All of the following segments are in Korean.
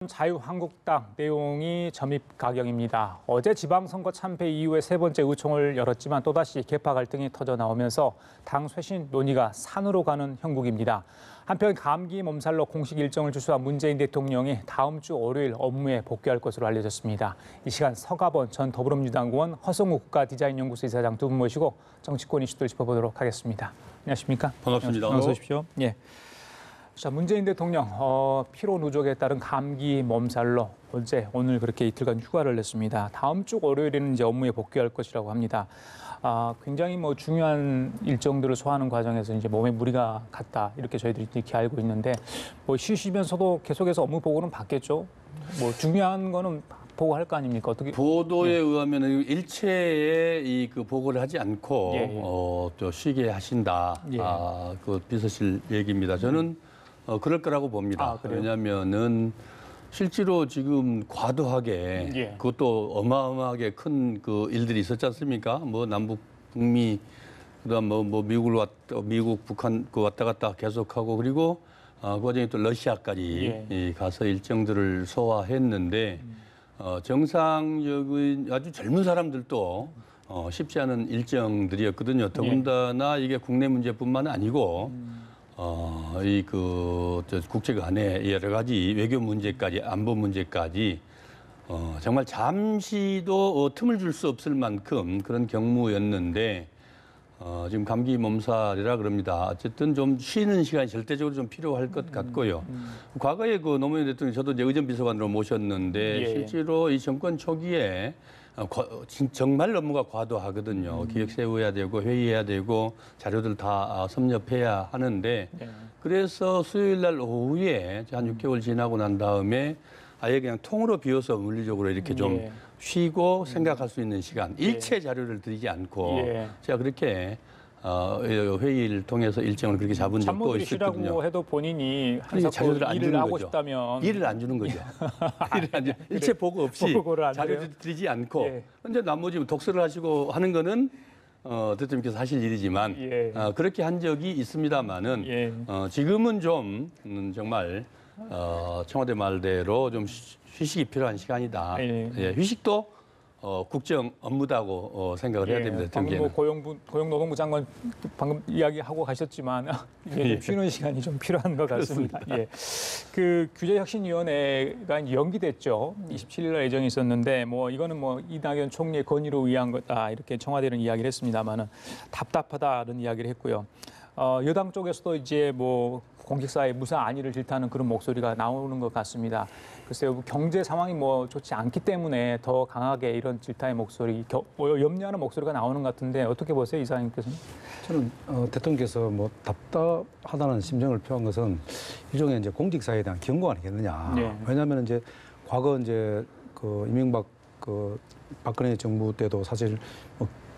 자유한국당 내용이 점입 가경입니다. 어제 지방선거 참패 이후에 세 번째 의총을 열었지만 또다시 계파 갈등이 터져 나오면서 당 쇄신 논의가 산으로 가는 형국입니다. 한편 감기 몸살로 공식 일정을 취소한 문재인 대통령이 다음 주 월요일 업무에 복귀할 것으로 알려졌습니다. 이 시간 서가번 전 더불어민주당 의원, 허성우 국가디자인연구소 이사장 두 분 모시고 정치권 이슈들 짚어보도록 하겠습니다. 안녕하십니까? 반갑습니다. 어서 오십시오. 예. 자, 문재인 대통령 피로 누적에 따른 감기 몸살로 오늘 그렇게 이틀간 휴가를 냈습니다. 다음 주 월요일에는 이제 업무에 복귀할 것이라고 합니다. 굉장히 중요한 일정들을 소화하는 과정에서 이제 몸에 무리가 갔다 이렇게 저희들이 이렇게 알고 있는데 쉬시면서도 계속해서 업무 보고는 받겠죠. 중요한 거는 보고할 거 아닙니까? 어떻게 보도에 의하면 일체의 그 보고를 하지 않고 또 쉬게 하신다. 그 비서실 얘기입니다. 저는 그럴 거라고 봅니다. 왜냐하면은 실제로 지금 과도하게 그것도 어마어마하게 큰 그 일들이 있었지 않습니까? 남북 북미 그다음 미국 북한 그 왔다 갔다 계속하고 그리고 그 과정에 또 러시아까지 가서 일정들을 소화했는데 정상적인 아주 젊은 사람들도 쉽지 않은 일정들이었거든요. 더군다나 이게 국내 문제뿐만 아니고 국제 간의 여러 가지 외교 문제까지 안보 문제까지 정말 잠시도 틈을 줄 수 없을 만큼 그런 경무였는데 지금 감기 몸살이라 그럽니다. 어쨌든 좀 쉬는 시간이 절대적으로 좀 필요할 것 같고요. 과거에 그 노무현 대통령 저도 이제 의전비서관으로 모셨는데 실제로 이 정권 초기에 정말 업무가 과도하거든요. 기획 세워야 되고 회의해야 되고 자료들 다 섭렵해야 하는데 그래서 수요일 날 오후에 한 6개월 지나고 난 다음에 아예 그냥 통으로 비워서 물리적으로 이렇게 좀 쉬고 생각할 수 있는 시간, 일체 자료를 드리지 않고 제가 그렇게 회의를 통해서 일정을 그렇게 잡은 적도 있었거든요. 참모들이시라고 해도 본인이 항상 일을 하고 싶다면 일을 안 주는 거죠. 일을 안 주는 일체 보고 없이 자료를 드리지 않고 근데 나머지 독서를 하시고 하는 거는 대통령께서 하실 일이지만 그렇게 한 적이 있습니다만은 지금은 좀 정말 청와대 말대로 좀 휴식이 필요한 시간이다. 휴식도 국정 업무다고 생각을 해야 됩니다. 방금 고용노동부 장관 방금 이야기하고 가셨지만 좀 쉬는 시간이 좀 필요한 것 같습니다. 그 규제혁신위원회가 연기됐죠. 27일 날 예정이 있었는데 이거는 이낙연 총리의 건의로 의한 거다 이렇게 청와대는 이야기를 했습니다만은 답답하다는 이야기를 했고요. 여당 쪽에서도 이제 공직사회 무사 안위를 질타하는 그런 목소리가 나오는 것 같습니다. 글쎄요, 경제 상황이 좋지 않기 때문에 더 강하게 이런 질타의 목소리, 염려하는 목소리가 나오는 것 같은데 어떻게 보세요, 이사님께서는? 저는 대통령께서 답답하다는 심정을 표한 것은 일종의 이제 공직사회에 대한 경고 아니겠느냐. 왜냐하면 이제 과거 이제 이명박 박근혜 정부 때도 사실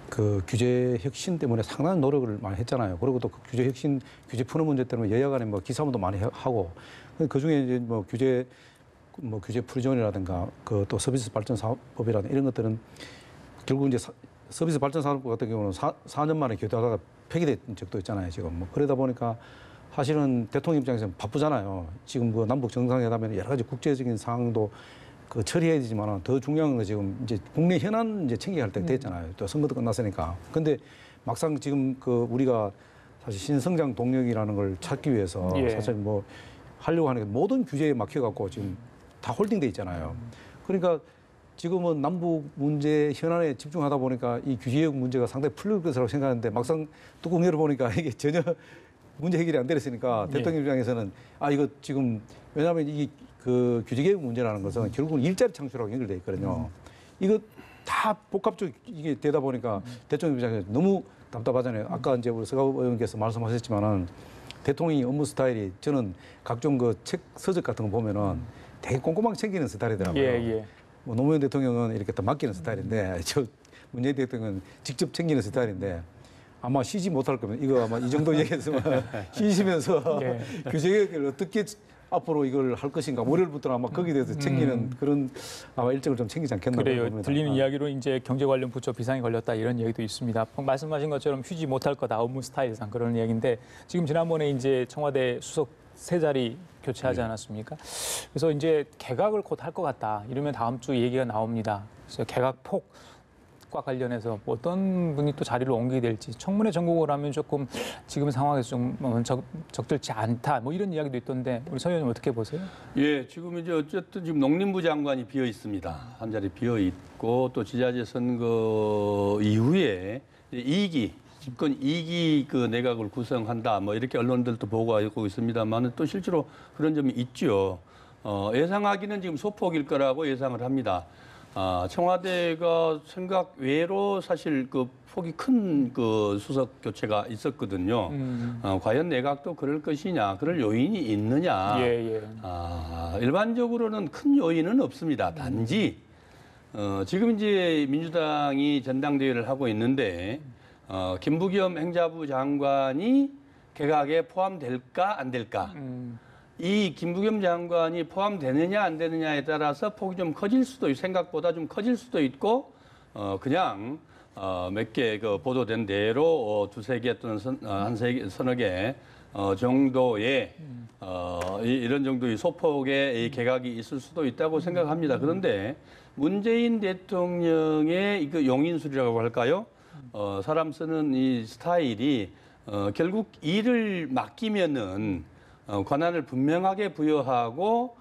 그 규제 혁신 때문에 상당한 노력을 많이 했잖아요. 그리고 또 그 규제 혁신, 규제 푸는 문제 때문에 여야 간에 기사문도 많이 하고 그 중에 이제 규제 프리존이라든가 또 서비스 발전 사업법이라든가 이런 것들은 결국 이제 서비스 발전 사업법 같은 경우는 4년 만에 교대하다가 폐기된 적도 있잖아요. 지금 그러다 보니까 사실은 대통령 입장에서는 바쁘잖아요. 지금 남북 정상회담에는 여러 가지 국제적인 상황도 처리해야 되지만 더 중요한 건 지금 이제 국내 현안 이제 챙겨야 할 때가 됐잖아요. 또 선거도 끝났으니까. 근데 막상 지금 우리가 사실 신성장 동력이라는 걸 찾기 위해서 사실 하려고 하는 게 모든 규제에 막혀갖고 지금 다 홀딩돼 있잖아요. 그러니까 지금은 남북 문제 현안에 집중하다 보니까 이 규제역 문제가 상당히 풀릴 것이라고 생각하는데 막상 뚜껑 열어보니까 이게 전혀 문제 해결이 안 되었으니까 대통령 입장에서는 이거 지금 왜냐하면 이게 규제개혁 문제라는 것은 결국은 일자리 창출하고 연결돼 있거든요. 이거 다 복합적 이게 되다 보니까 대통령 입장에서 너무 답답하잖아요. 아까 이제 우리 서가부 의원께서 말씀하셨지만은 대통령이 업무 스타일이 저는 각종 책 서적 같은 거 보면은 되게 꼼꼼하게 챙기는 스타일이더라고요. 노무현 대통령은 이렇게 다 맡기는 스타일인데 문재인 대통령은 직접 챙기는 스타일인데 아마 쉬지 못할 거면 이거 아마 이 정도 얘기했으면 쉬시면서 규제개혁을 어떻게 앞으로 이걸 할 것인가 월요일부터 아마 거기에 대해서 챙기는 그런 아마 일정을 좀 챙기지 않겠나 그래요. 들리는 이야기로 이제 경제 관련 부처 비상이 걸렸다 이런 얘기도 있습니다. 말씀하신 것처럼 휴지 못할 거다 업무 스타일상 그런 얘기인데 지금 지난번에 이제 청와대 수석 세 자리 교체하지 않았습니까? 그래서 이제 개각을 곧 할 것 같다. 이러면 다음 주 얘기가 나옵니다. 그래서 개각폭과 관련해서 어떤 분이 또 자리를 옮기게 될지 청문회 전국을 하면 조금 지금 상황에서 좀 적절치 않다. 뭐 이런 이야기도 있던데 우리 서 의원님 어떻게 보세요? 예, 지금 이제 어쨌든 지금 농림부 장관이 비어 있습니다. 한 자리 비어 있고 또 지자체 선거 이후에 집권 2기 그 내각을 구성한다. 뭐 이렇게 언론들도 보고하고 있습니다만 또 실제로 그런 점이 있죠. 예상하기는 지금 소폭일 거라고 예상을 합니다. 청와대가 생각 외로 사실 그 폭이 큰 그 수석 교체가 있었거든요. 과연 내각도 그럴 것이냐, 그럴 요인이 있느냐. 예. 일반적으로는 큰 요인은 없습니다. 단지 지금 이제 민주당이 전당대회를 하고 있는데 김부겸 행자부 장관이 개각에 포함될까 안 될까. 이 김부겸 장관이 포함되느냐 안 되느냐에 따라서 폭이 좀 커질 수도 있고 생각보다 좀 커질 수도 있고 그냥 몇 개 그 보도된 대로 두세 개 또는 서너 개 정도의 이런 정도의 소폭의 이 개각이 있을 수도 있다고 생각합니다. 그런데 문재인 대통령의 그 용인술이라고 할까요? 사람 쓰는 이 스타일이 결국 일을 맡기면은 권한을 분명하게 부여하고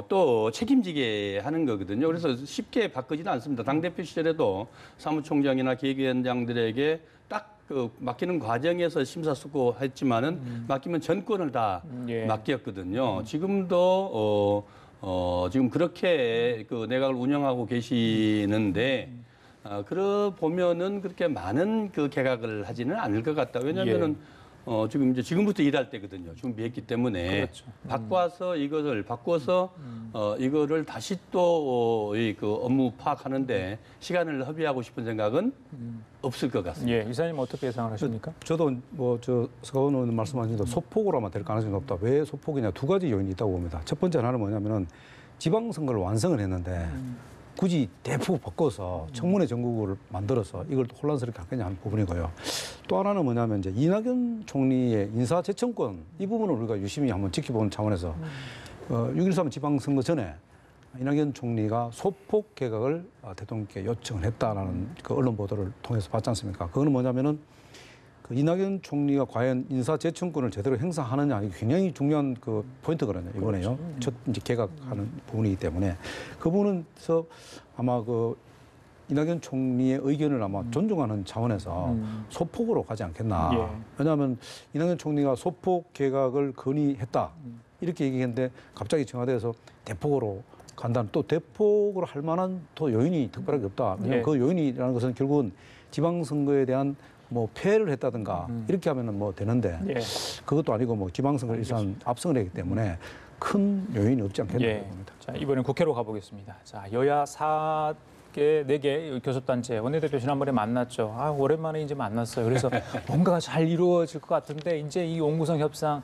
또 책임지게 하는 거거든요. 그래서 쉽게 바꾸지는 않습니다. 당대표 시절에도 사무총장이나 기획위원장들에게 딱 그 맡기는 과정에서 심사숙고했지만은 맡기면 전권을 다 맡겼거든요. 지금도 지금 그렇게 그 내각을 운영하고 계시는데 그러 보면은 그렇게 많은 그 개각을 하지는 않을 것 같다. 왜냐하면은 지금부터 일할 때거든요. 준비했기 때문에 그렇죠. 바꿔서 이거를 다시 또 그 업무 파악하는데 시간을 허비하고 싶은 생각은 없을 것 같습니다. 예, 이사님 어떻게 예상을 하십니까? 저도 서가원 의원 말씀하신 대로 소폭으로만 될 가능성이 높다. 왜 소폭이냐? 두 가지 요인이 있다고 봅니다. 첫 번째 하나는 뭐냐면은 지방선거를 완성을 했는데 굳이 대폭 바꿔서 청문회 전국을 만들어서 이걸 또 혼란스럽게 하겠냐 하는 부분이고요. 또 하나는 뭐냐면 이제 이낙연 총리의 인사재청권 이 부분을 우리가 유심히 한번 지켜보는 차원에서 6.13 지방선거 전에 이낙연 총리가 소폭 개각을 대통령께 요청을 했다라는 그 언론 보도를 통해서 봤지 않습니까? 그거는 뭐냐면은 그 이낙연 총리가 과연 인사재청권을 제대로 행사하느냐 이게 굉장히 중요한 그 포인트거든요. 이번에요. 첫 이제 개각하는 부분이기 때문에 그 부분에서 아마 그 이낙연 총리의 의견을 아마 존중하는 차원에서 소폭으로 가지 않겠나. 예. 왜냐하면 이낙연 총리가 소폭 개각을 건의했다 이렇게 얘기했는데 갑자기 청와대에서 대폭으로 간다는 또 대폭으로 할 만한 또 요인이 특별하게 없다. 왜냐하면 그 요인이라는 것은 결국은 지방선거에 대한 뭐 폐해를 했다든가 이렇게 하면은 뭐 되는데 그것도 아니고 뭐 지방선거를 일단 압승을 했기 때문에 큰 요인이 없지 않겠나 봅니다. 자, 이번엔 국회로 가보겠습니다. 자, 여야 4개 교섭단체 원내대표 지난번에 만났죠. 오랜만에 이제 만났어요. 그래서 뭔가가 잘 이루어질 것 같은데 이제 이 원구성 협상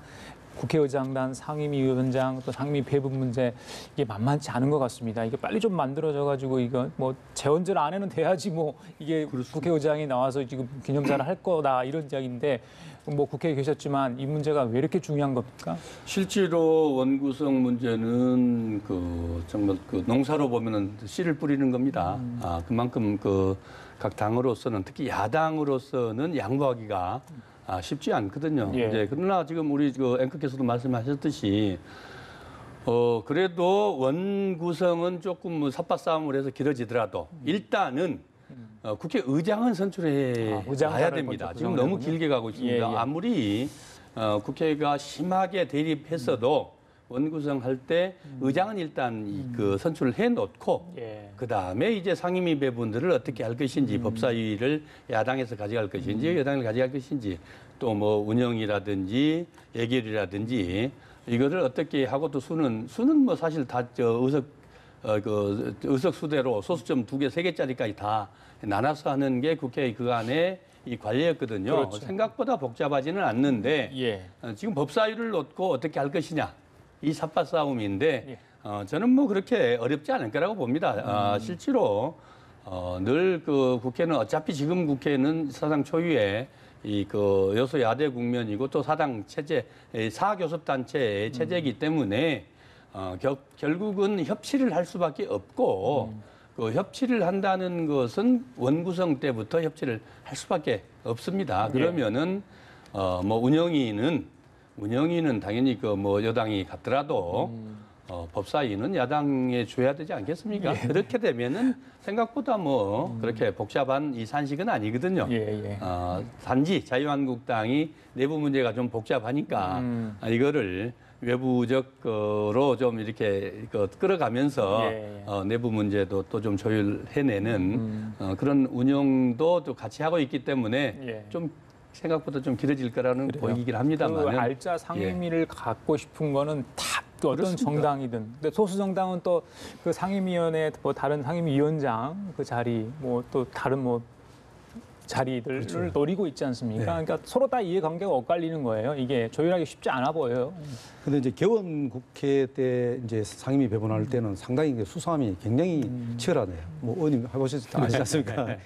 국회의장단, 상임위원장, 또 상임위 배분 문제 이게 만만치 않은 것 같습니다. 이게 빨리 좀 만들어져가지고 이거 뭐 재원절 안에는 돼야지 뭐 이게 국회의장이 나와서 지금 기념사를 할 거다 이런 이야기인데 뭐 국회에 계셨지만 이 문제가 왜 이렇게 중요한 겁니까? 실제로 원구성 문제는 그 정말 그 농사로 보면은 씨를 뿌리는 겁니다. 그만큼 그 각 당으로서는 특히 야당으로서는 양보하기가 쉽지 않거든요. 이제 그러나 지금 우리 그 앵커께서도 말씀하셨듯이 그래도 원구성은 조금 뭐 삿바싸움을 해서 길어지더라도 일단은 국회의장은 선출해 와야 됩니다. 지금 너무 길게 가고 있습니다. 아무리 국회가 심하게 대립했어도 원구성 할 때 의장은 일단 그 선출을 해놓고 그 다음에 이제 상임위 배분들을 어떻게 할 것인지 법사위를 야당에서 가져갈 것인지 여당을 가져갈 것인지 또 뭐 운영이라든지 예결이라든지 이거를 어떻게 하고 또 수는 뭐 사실 다 의석수대로 소수점 2개, 3개짜리까지 다 나눠서 하는 게 국회의 그 안에 이 관례였거든요. 그렇죠. 생각보다 복잡하지는 않는데 지금 법사위를 놓고 어떻게 할 것이냐. 이 삿바 싸움인데 저는 뭐 그렇게 어렵지 않을 거라고 봅니다. 실제로 늘 그 국회는 어차피 지금 국회는 사상 초유의 이 그 여소 야대 국면이고 또 사당 체제, 사교섭단체의 체제이기 때문에 결국은 협치를 할 수밖에 없고 그 협치를 한다는 것은 원구성 때부터 협치를 할 수밖에 없습니다. 그러면은 뭐 운영위는 당연히 그 뭐 여당이 같더라도 법사위는 야당에 줘야 되지 않겠습니까? 그렇게 되면은 생각보다 뭐 그렇게 복잡한 이 산식은 아니거든요. 단지 자유한국당이 내부 문제가 좀 복잡하니까 이거를 외부적으로 좀 이렇게 끌어가면서 내부 문제도 또 좀 조율해내는 그런 운영도 또 같이 하고 있기 때문에 좀 생각보다 좀 길어질 거라는 보이긴 합니다만. 그 알짜 상임위를 갖고 싶은 거는 다 또 어떤 그렇습니다. 정당이든. 근데 소수 정당은 또 그 상임위원회 뭐 다른 상임위원장 그 자리 뭐 또 다른 뭐 자리들을 노리고 있지 않습니까? 그러니까 서로 다 이해관계가 엇갈리는 거예요. 이게 조율하기 쉽지 않아 보여요. 근데 이제 개원 국회 때 이제 상임위 배분할 때는 상당히 이게 수사함이 굉장히 치열하네요. 뭐 의원님 해보셨을 때 아시지 않습니까?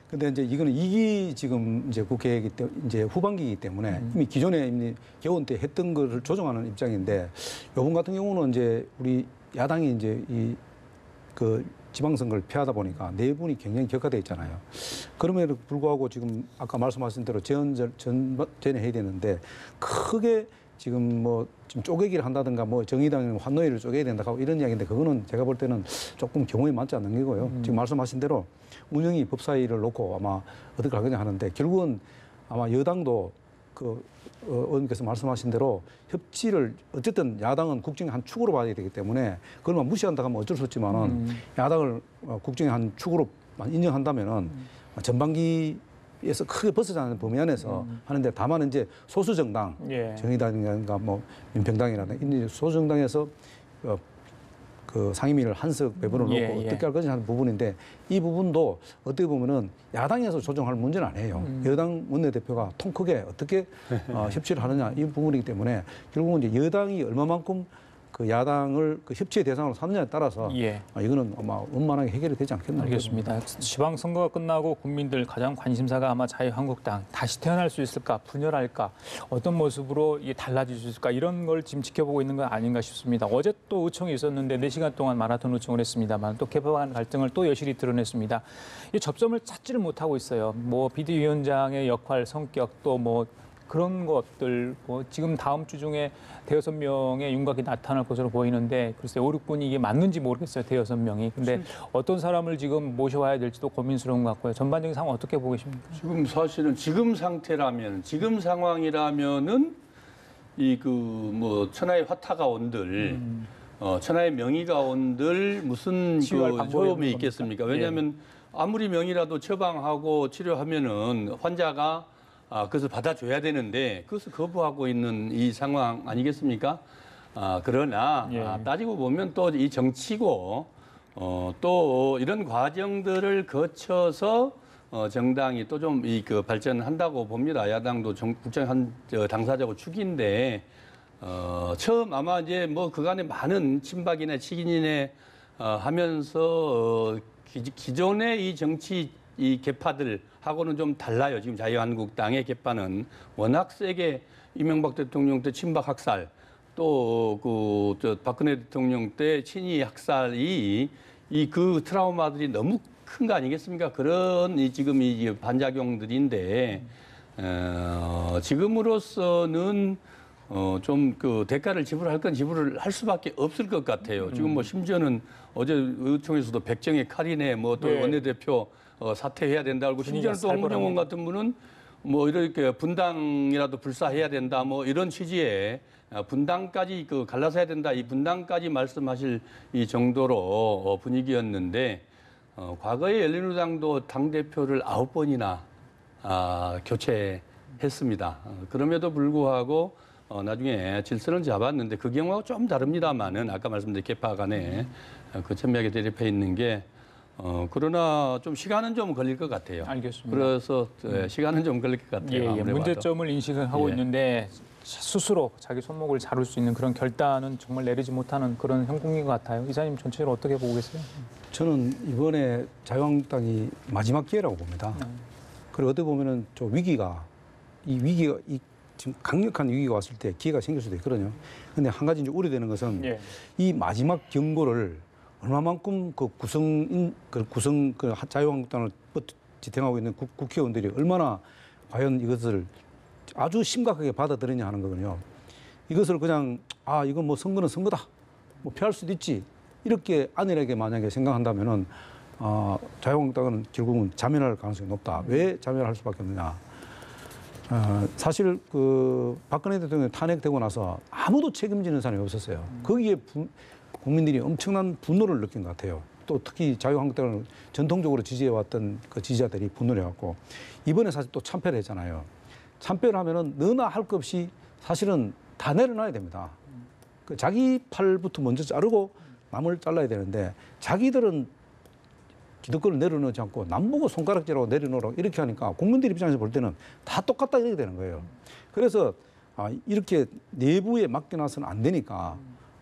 근데 이제 이거는 2기 지금 이제 국회이기 때문에 이제 후반기이기 때문에 이미 기존에 이미 개원 때 했던 거를 조정하는 입장인데 요번 같은 경우는 이제 우리 야당이 이제 이 그 지방선거를 피하다 보니까 내분이 굉장히 격화돼 있잖아요. 그럼에도 불구하고 지금 아까 말씀하신 대로 전에 해야 되는데 크게 지금 뭐 지금 쪼개기를 한다든가 뭐 정의당 환노위를 쪼개야 된다 하고 이런 이야기인데 그거는 제가 볼 때는 조금 경우에 맞지 않는 거고요. 지금 말씀하신 대로 운영이 법사위를 놓고 아마 어떻게 하겠냐 하는데 결국은 아마 여당도 그 의원님께서 말씀하신 대로 협치를 어쨌든 야당은 국정의 한 축으로 봐야 되기 때문에 그걸 무시한다 하면 어쩔 수 없지만은 야당을 국정의 한 축으로 인정한다면은 전반기에서 크게 벗어나지 않는 범위 안에서 하는데 다만 이제 소수 정당 정의당이라든가 뭐 민평당이라든가 이런 소수 정당에서 그 상임위를 한석 배분을 놓고 어떻게 할 것인지 하는 부분인데 이 부분도 어떻게 보면은 야당에서 조정할 문제는 아니에요. 여당 원내대표가 통 크게 어떻게 협치를 하느냐 이 부분이기 때문에 결국은 이제 여당이 얼마만큼 그 야당을 그 협치의 대상으로 삼느냐에 따라서 이거는 아마 원만하게 해결이 되지 않겠나. 알겠습니다. 지방선거가 끝나고 국민들 가장 관심사가 아마 자유한국당 다시 태어날 수 있을까, 분열할까, 어떤 모습으로 이게 달라질 수 있을까 이런 걸 지금 지켜보고 있는 건 아닌가 싶습니다. 어제 또 의총이 있었는데 4시간 동안 마라톤 의총을 했습니다만 또 개파간 갈등을 또 여실히 드러냈습니다. 이 접점을 찾지를 못하고 있어요. 뭐 비대위원장의 역할, 성격 또 뭐 그런 것들 뭐 지금 다음 주 중에 대여섯 명의 윤곽이 나타날 것으로 보이는데 글쎄 5, 6분이 이게 맞는지 모르겠어요. 대여섯 명이. 근데 어떤 사람을 지금 모셔와야 될지도 고민스러운 것 같고요. 전반적인 상황 어떻게 보고 계십니까? 지금 사실은 지금 상태라면 지금 상황이라면은 이 그 뭐 천하의 화타가 온들 천하의 명의가 온들 무슨 그 소용이 있겠습니까? 왜냐하면 아무리 명의라도 처방하고 치료하면은 환자가 그것을 받아줘야 되는데 그것을 거부하고 있는 이 상황 아니겠습니까? 그러나 따지고 보면 또 이 정치고 또 이런 과정들을 거쳐서 정당이 또 좀 이 그 발전한다고 봅니다. 야당도 국정 한 당사자고 축인데 처음 아마 이제 뭐 그간에 많은 친박이나 치긴이네 하면서 기존의 이 정치 이 개파들하고는 좀 달라요. 지금 자유한국당의 개파는 워낙 세게 이명박 대통령 때 친박 학살, 또 그 박근혜 대통령 때 친이 학살이 이 그 트라우마들이 너무 큰 거 아니겠습니까? 그런 지금 이 반작용들인데 지금으로서는 좀 그 대가를 지불할 건 지불을 할 수밖에 없을 것 같아요. 지금 뭐 심지어는 어제 의총에서도 백정의 칼이네 뭐 또 원내대표 사퇴해야 된다 하고 심지어는 또 홍정원 같은 분은 뭐 이렇게 분당이라도 불사해야 된다 뭐 이런 취지의 분당까지 그 갈라서 해야 된다 이 분당까지 말씀하실 이 정도로 분위기였는데 과거에 열린우리당도 당대표를 9번이나 교체했습니다. 그럼에도 불구하고 나중에 질서는 잡았는데 그 경우하고 좀 다릅니다만은 아까 말씀드린 개파 간에 그 첨예하게 대립해 있는 게 그러나 좀 시간은 좀 걸릴 것 같아요. 알겠습니다. 그래서 시간은 좀 걸릴 것 같아요. 문제점을 인식을 하고 있는데 스스로 자기 손목을 자를 수 있는 그런 결단은 정말 내리지 못하는 그런 형국인 것 같아요. 이사님 전체적으로 어떻게 보고 계세요? 저는 이번에 자유한국당이 마지막 기회라고 봅니다. 그리고 어떻게 보면은 저 위기가 이 위기가 지금 강력한 위기가 왔을 때 기회가 생길 수도 있거든요. 근데 한 가지 이제 우려되는 것은 예. 이 마지막 경고를 얼마만큼 그 자유한국당을 지탱하고 있는 국회의원들이 얼마나 과연 이것을 아주 심각하게 받아들이냐 하는 거거든요. 이것을 그냥 이건 뭐 선거는 선거다, 뭐 피할 수도 있지 이렇게 안일하게 만약에 생각한다면은 자유한국당은 결국은 자멸할 가능성이 높다. 왜 자멸할 수밖에 없느냐? 사실 그 박근혜 대통령이 탄핵되고 나서 아무도 책임지는 사람이 없었어요. 거기에 국민들이 엄청난 분노를 느낀 것 같아요. 또 특히 자유한국당을 전통적으로 지지해왔던 그 지지자들이 분노를 해갖고 이번에 사실 또 참패를 했잖아요. 참패를 하면은 너나 할 것 없이 사실은 다 내려놔야 됩니다. 그 자기 팔부터 먼저 자르고 남을 잘라야 되는데 자기들은 기득권을 내려놓지 않고 남 보고 손가락질하고 내려놓으라고 이렇게 하니까 국민들 입장에서 볼 때는 다 똑같다 이렇게 되는 거예요. 그래서 이렇게 내부에 맡겨놔서는 안 되니까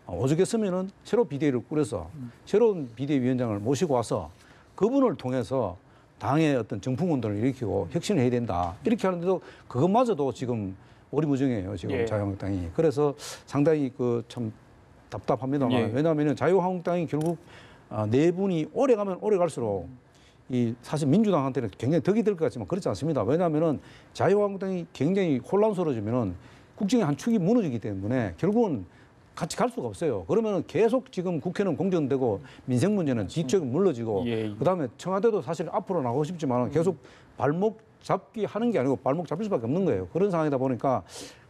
오죽했으면은 새로 비대위를 꾸려서 새로운 비대위원장을 모시고 와서 그분을 통해서 당의 어떤 정풍운동을 일으키고 혁신을 해야 된다. 이렇게 하는데도 그것마저도 지금 오리무중이에요. 지금 예. 자유한국당이. 그래서 상당히 그 참 답답합니다만 예. 왜냐하면 자유한국당이 결국 네 분이 오래 가면 오래 갈수록 이 사실 민주당한테는 굉장히 덕이 될 것 같지만 그렇지 않습니다. 왜냐하면은 자유한국당이 굉장히 혼란스러워지면은 국정의 한 축이 무너지기 때문에 결국은 같이 갈 수가 없어요. 그러면은 계속 지금 국회는 공정되고 민생 문제는 뒤쪽에 물러지고 그다음에 청와대도 사실 앞으로 나가고 싶지만 계속 발목 잡기 하는 게 아니고 발목 잡힐 수밖에 없는 거예요. 그런 상황이다 보니까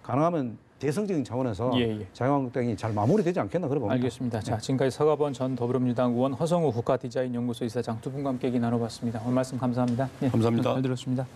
가능하면 대성적인 차원에서 자유한국당이 잘 마무리되지 않겠나 그런 겁니다. 알겠습니다. 자, 지금까지 서가번 전 더불어민주당 의원, 허성우 국가디자인연구소 이사장 두 분과 함께 얘기 나눠봤습니다. 오늘 말씀 감사합니다. 감사합니다. 잘 들었습니다.